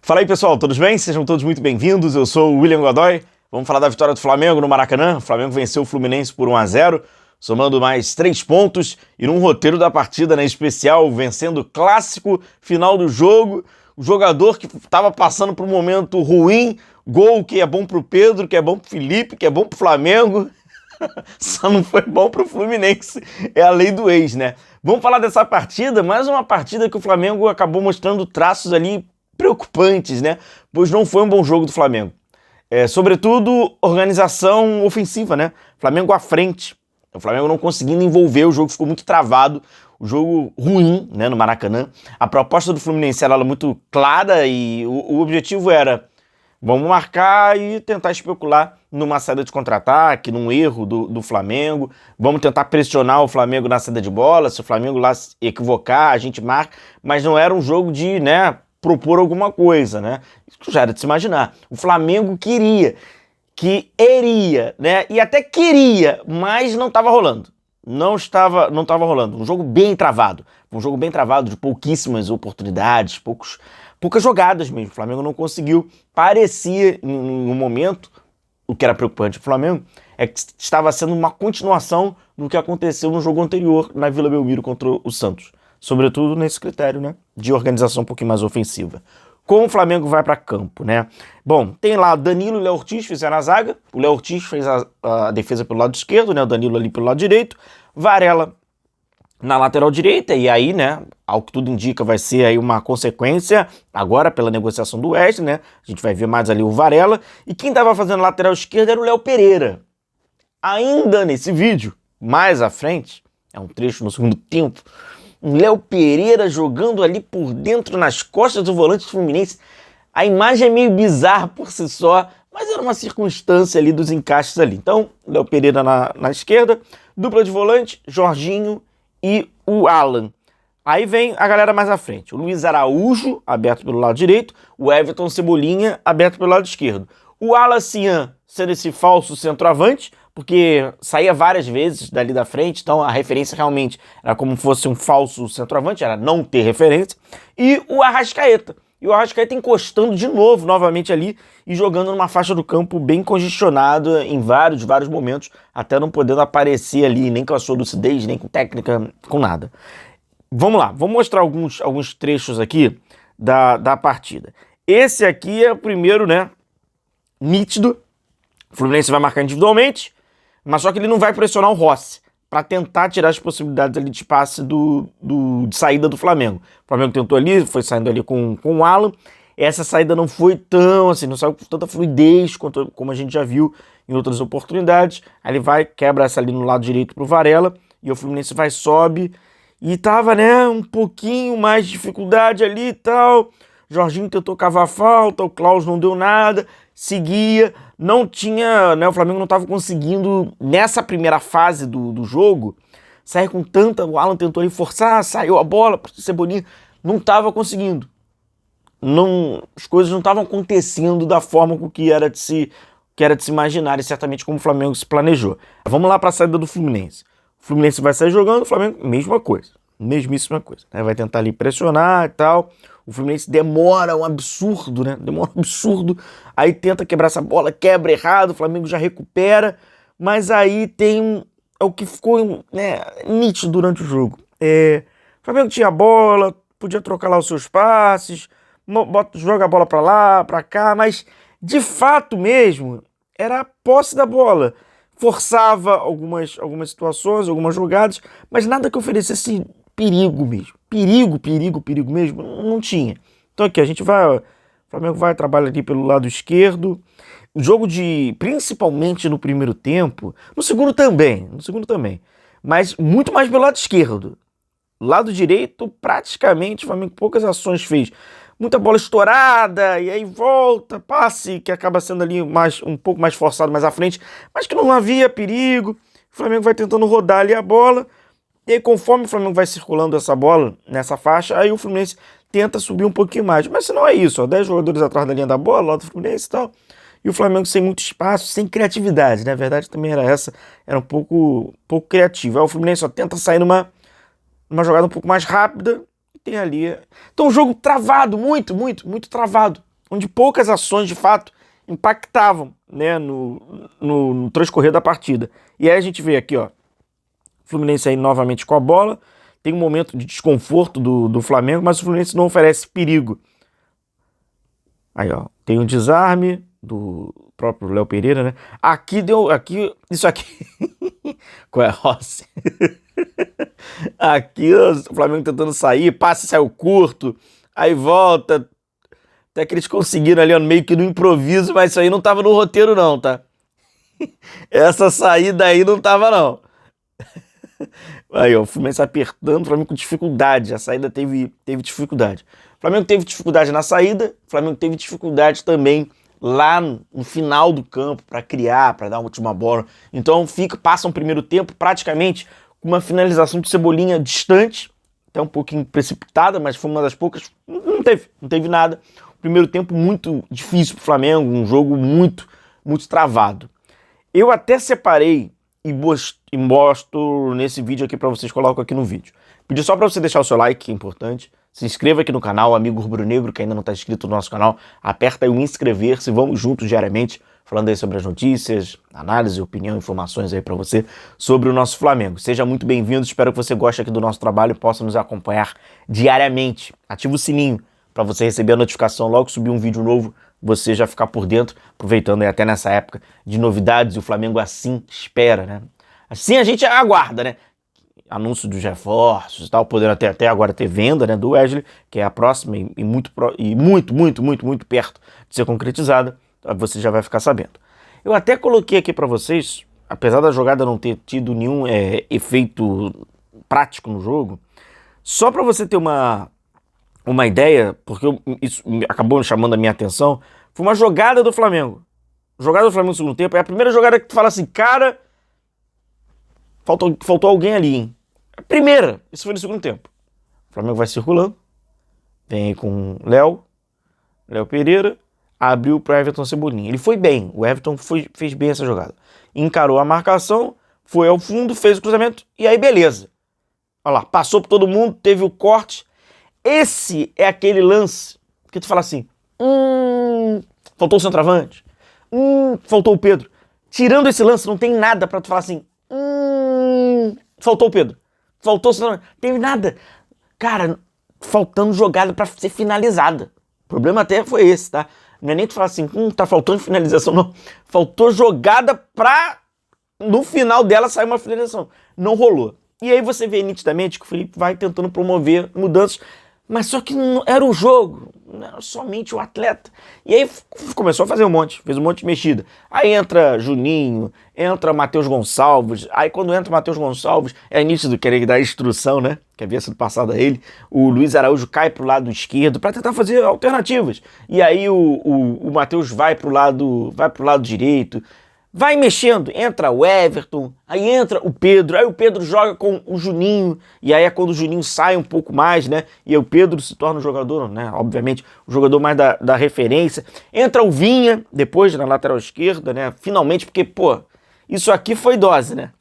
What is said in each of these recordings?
Fala aí, pessoal, todos bem? Sejam todos muito bem-vindos. Eu sou o William Godoy. Vamos falar da vitória do Flamengo no Maracanã. O Flamengo venceu o Fluminense por 1-0, somando mais 3 pontos e num roteiro da partida, né, especial, vencendo o clássico final do jogo. O jogador que estava passando por um momento ruim, gol que é bom pro Pedro, que é bom pro Felipe, que é bom pro Flamengo. Só não foi bom pro Fluminense. É a lei do ex, né? Vamos falar dessa partida, mais uma partida que o Flamengo acabou mostrando traços ali preocupantes, né? Pois não foi um bom jogo do Flamengo. Sobretudo, organização ofensiva, né? Flamengo à frente. O Flamengo não conseguindo envolver, o jogo ficou muito travado, o jogo ruim, né, no Maracanã. A proposta do Fluminense era muito clara e o objetivo era: vamos marcar e tentar especular numa saída de contra-ataque, num erro do Flamengo. Vamos tentar pressionar o Flamengo na saída de bola. Se o Flamengo lá se equivocar, a gente marca. Mas não era um jogo de, né, propor alguma coisa, né? Isso já era de se imaginar. O Flamengo iria, né? E até queria, mas não estava rolando. Não estava rolando. Um jogo bem travado. Um jogo bem travado, de pouquíssimas oportunidades, poucas jogadas mesmo. O Flamengo não conseguiu. Parecia, em um momento, o que era preocupante para o Flamengo, é que estava sendo uma continuação do que aconteceu no jogo anterior na Vila Belmiro contra o Santos. Sobretudo nesse critério, né, de organização um pouquinho mais ofensiva. Como o Flamengo vai para campo, né? Bom, tem lá Danilo e Léo Ortiz fizeram a zaga. O Léo Ortiz fez a defesa pelo lado esquerdo, né? O Danilo ali pelo lado direito. Varela na lateral direita, e aí, né, ao que tudo indica, vai ser aí uma consequência agora pela negociação do Wesley, né? A gente vai ver mais ali o Varela. E quem estava fazendo lateral esquerda era o Léo Pereira. Ainda nesse vídeo, mais à frente, é um trecho no segundo tempo, o Léo Pereira jogando ali por dentro, nas costas do volante do Fluminense. A imagem é meio bizarra por si só, mas era uma circunstância ali dos encaixes ali. Então, Léo Pereira na esquerda, dupla de volante, Jorginho e o Alan. Aí vem a galera mais à frente. O Luiz Araújo, aberto pelo lado direito, o Everton Cebolinha, aberto pelo lado esquerdo. O Alan Cian sendo esse falso centroavante, porque saía várias vezes dali da frente, então a referência realmente era como se fosse um falso centroavante, era não ter referência. E o Arrascaeta. E o Arrascaeta encostando novamente ali e jogando numa faixa do campo bem congestionada em vários momentos, até não podendo aparecer ali nem com a sua lucidez, nem com técnica, com nada. Vamos lá, vou mostrar alguns trechos aqui da partida. Esse aqui é o primeiro, né, nítido. O Fluminense vai marcar individualmente, mas só que ele não vai pressionar o Rossi para tentar tirar as possibilidades ali de passe de saída do Flamengo. O Flamengo tentou ali, foi saindo ali com o Alan. Essa saída não foi tão assim, não saiu com tanta fluidez como a gente já viu em outras oportunidades. Aí ele vai, quebra essa ali no lado direito pro Varela, e o Fluminense vai, sobe, e tava, né, um pouquinho mais de dificuldade ali e tal. Jorginho tentou cavar a falta, o Klaus não deu nada, seguia, não tinha, né, o Flamengo não estava conseguindo, nessa primeira fase do jogo, sair com tanta, o Alan tentou ali forçar, saiu a bola, Cebolinha, não estava conseguindo. As coisas não estavam acontecendo da forma que era de se imaginar, e certamente como o Flamengo se planejou. Vamos lá para a saída do Fluminense. O Fluminense vai sair jogando, o Flamengo, mesma coisa, mesmíssima coisa, né? Vai tentar ali pressionar e tal. O Fluminense demora um absurdo, né? Demora um absurdo. Aí tenta quebrar essa bola, quebra errado, o Flamengo já recupera. Mas aí tem o que ficou, né, nítido durante o jogo. O Flamengo tinha a bola, podia trocar lá os seus passes, joga a bola pra lá, pra cá, mas de fato mesmo era a posse da bola. Forçava algumas situações, algumas jogadas, mas nada que oferecesse perigo mesmo. Perigo mesmo, não tinha. Então aqui, o Flamengo vai, trabalha aqui pelo lado esquerdo. O jogo principalmente no primeiro tempo, no segundo também, mas muito mais pelo lado esquerdo. Lado direito, praticamente, o Flamengo poucas ações fez. Muita bola estourada, e aí volta, passe, que acaba sendo ali um pouco mais forçado mais à frente, mas que não havia perigo. O Flamengo vai tentando rodar ali a bola, e aí conforme o Flamengo vai circulando essa bola nessa faixa, aí o Fluminense tenta subir um pouquinho mais. Mas se não é isso, 10 jogadores atrás da linha da bola, lá do Fluminense e tal, e o Flamengo sem muito espaço, sem criatividade, né? A verdade também era essa, era um pouco criativo. Aí o Fluminense só tenta sair numa jogada um pouco mais rápida, tem ali. Então o jogo travado, muito travado. onde poucas ações de fato impactavam, né, no transcorrer da partida. E aí a gente vê aqui, ó, Fluminense aí novamente com a bola, tem um momento de desconforto do Flamengo, mas o Fluminense não oferece perigo. Aí, ó, tem um desarme do próprio Léo Pereira, né? Isso aqui. Qual é, Rossi? Aqui o Flamengo tentando sair, passe saiu curto, aí volta. Até que eles conseguiram ali, ó, meio que no improviso, mas isso aí não tava no roteiro não, tá? Essa saída aí não tava não. Aí, ó, o Fluminense apertando, o Flamengo com dificuldade, a saída teve dificuldade. O Flamengo teve dificuldade na saída, o Flamengo teve dificuldade também lá no final do campo para criar, para dar uma última bola. Então passa um primeiro tempo praticamente com uma finalização de Cebolinha distante, até um pouquinho precipitada, mas foi uma das poucas, não teve nada. Primeiro tempo muito difícil pro Flamengo, um jogo muito travado. Eu até separei e mostro nesse vídeo aqui para vocês, coloco aqui no vídeo. Pedi só para você deixar o seu like, que é importante. Se inscreva aqui no canal, amigo rubro-negro que ainda não está inscrito no nosso canal. Aperta aí o inscrever-se, vamos juntos diariamente, falando aí sobre as notícias, análise, opinião, informações aí para você sobre o nosso Flamengo. Seja muito bem-vindo, espero que você goste aqui do nosso trabalho e possa nos acompanhar diariamente. Ativa o sininho para você receber a notificação logo que subir um vídeo novo, você já ficar por dentro, aproveitando aí até nessa época de novidades, e o Flamengo assim espera, né? Assim a gente aguarda, né? Anúncio dos reforços e tal, podendo até agora ter venda, né, do Wesley, que é a próxima e muito perto de ser concretizada, você já vai ficar sabendo. Eu até coloquei aqui para vocês, apesar da jogada não ter tido nenhum efeito prático no jogo, só para você ter uma ideia, porque isso acabou chamando a minha atenção, foi uma jogada do Flamengo. Jogada do Flamengo no segundo tempo, é a primeira jogada que tu fala assim, cara, faltou alguém ali, hein? A primeira, isso foi no segundo tempo. O Flamengo vai circulando, vem aí com Léo Pereira, abriu para Everton Cebolinha. Ele foi bem, o Everton fez bem essa jogada. Encarou a marcação, foi ao fundo, fez o cruzamento, e aí beleza. Olha lá, passou por todo mundo, teve o corte. Esse é aquele lance que tu fala assim, faltou o centroavante, faltou o Pedro. Tirando esse lance, não tem nada pra tu falar assim, faltou o Pedro, faltou o centroavante, não teve nada. Cara, faltando jogada pra ser finalizada. O problema até foi esse, tá? Não é nem tu falar assim, tá faltando finalização, não. Faltou jogada pra, no final dela, sair uma finalização. Não rolou. E aí você vê nitidamente que o Felipe vai tentando promover mudanças, mas só que não era o jogo, não era somente o atleta. E aí começou a fazer fez um monte de mexida. Aí entra Juninho, entra Matheus Gonçalves, aí quando entra Matheus Gonçalves, é nítido querer dar instrução, né? Que havia sido passado a ele. O Luiz Araújo cai pro lado esquerdo para tentar fazer alternativas. E aí o Matheus vai pro lado direito. Vai mexendo, entra o Everton, aí entra o Pedro, aí o Pedro joga com o Juninho, e aí é quando o Juninho sai um pouco mais, né, e aí o Pedro se torna o jogador, né, obviamente, o jogador mais da referência. Entra o Vinha, depois na lateral esquerda, né, finalmente, porque, pô, isso aqui foi dose, né.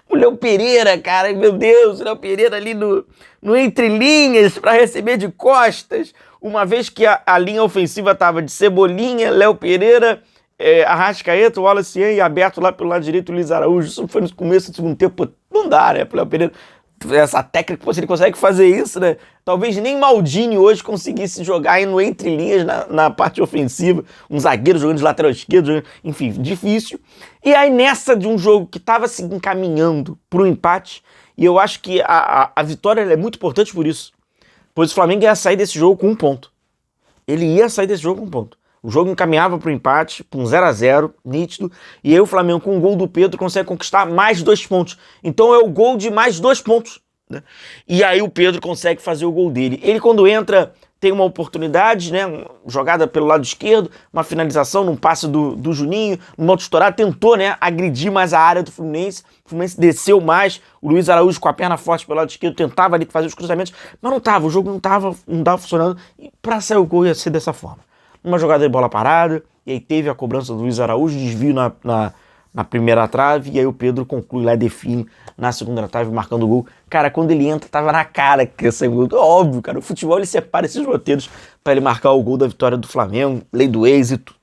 O Léo Pereira, cara, meu Deus, o Léo Pereira ali no entre linhas para receber de costas, uma vez que a linha ofensiva tava de Cebolinha, Léo Pereira, Arrascaeta, o Wallace e aberto lá pelo lado direito o Luiz Araújo. Isso foi no começo do segundo tempo. Pô, não dá, né? Pro Léo Pereira, essa técnica, pô, se ele consegue fazer isso, né? Talvez nem Maldini hoje conseguisse jogar aí no entre linhas na parte ofensiva. Um zagueiro jogando de lateral esquerdo, enfim, difícil. E aí nessa de um jogo que tava se encaminhando pro empate, e eu acho que a vitória é muito importante por isso. Pois o Flamengo ia sair desse jogo com 1 ponto. Ele ia sair desse jogo com 1 ponto. O jogo encaminhava para o empate, para um 0-0, nítido, e aí o Flamengo, com o gol do Pedro, consegue conquistar mais 2 pontos. Então é o gol de mais 2 pontos, né? E aí o Pedro consegue fazer o gol dele. Ele, quando entra, tem uma oportunidade, né? Jogada pelo lado esquerdo, uma finalização num passe do Juninho, numa outra estourada, tentou, né, agredir mais a área do Fluminense. O Fluminense desceu mais, o Luiz Araújo com a perna forte pelo lado esquerdo, tentava ali fazer os cruzamentos, mas não tava, o jogo não tava funcionando, e para sair o gol ia ser dessa forma. Uma jogada de bola parada, e aí teve a cobrança do Luiz Araújo, desvio na primeira trave, e aí o Pedro conclui lá, define na segunda trave, marcando o gol. Cara, quando ele entra, tava na cara que ia ser gol. Óbvio, cara, o futebol ele separa esses roteiros para ele marcar o gol da vitória do Flamengo, lei do ex e tudo.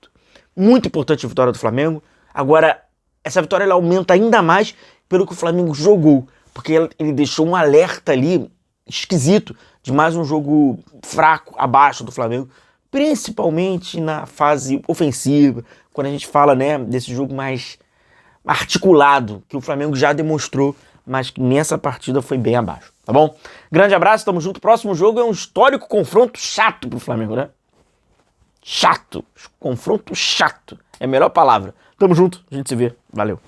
Muito importante a vitória do Flamengo. Agora, essa vitória ela aumenta ainda mais pelo que o Flamengo jogou, porque ele deixou um alerta ali esquisito de mais um jogo fraco abaixo do Flamengo, principalmente na fase ofensiva, quando a gente fala, né, desse jogo mais articulado, que o Flamengo já demonstrou, mas que nessa partida foi bem abaixo, tá bom? Grande abraço, tamo junto. Próximo jogo é um histórico confronto chato pro Flamengo, né? Chato. Confronto chato. É a melhor palavra. Tamo junto, a gente se vê. Valeu.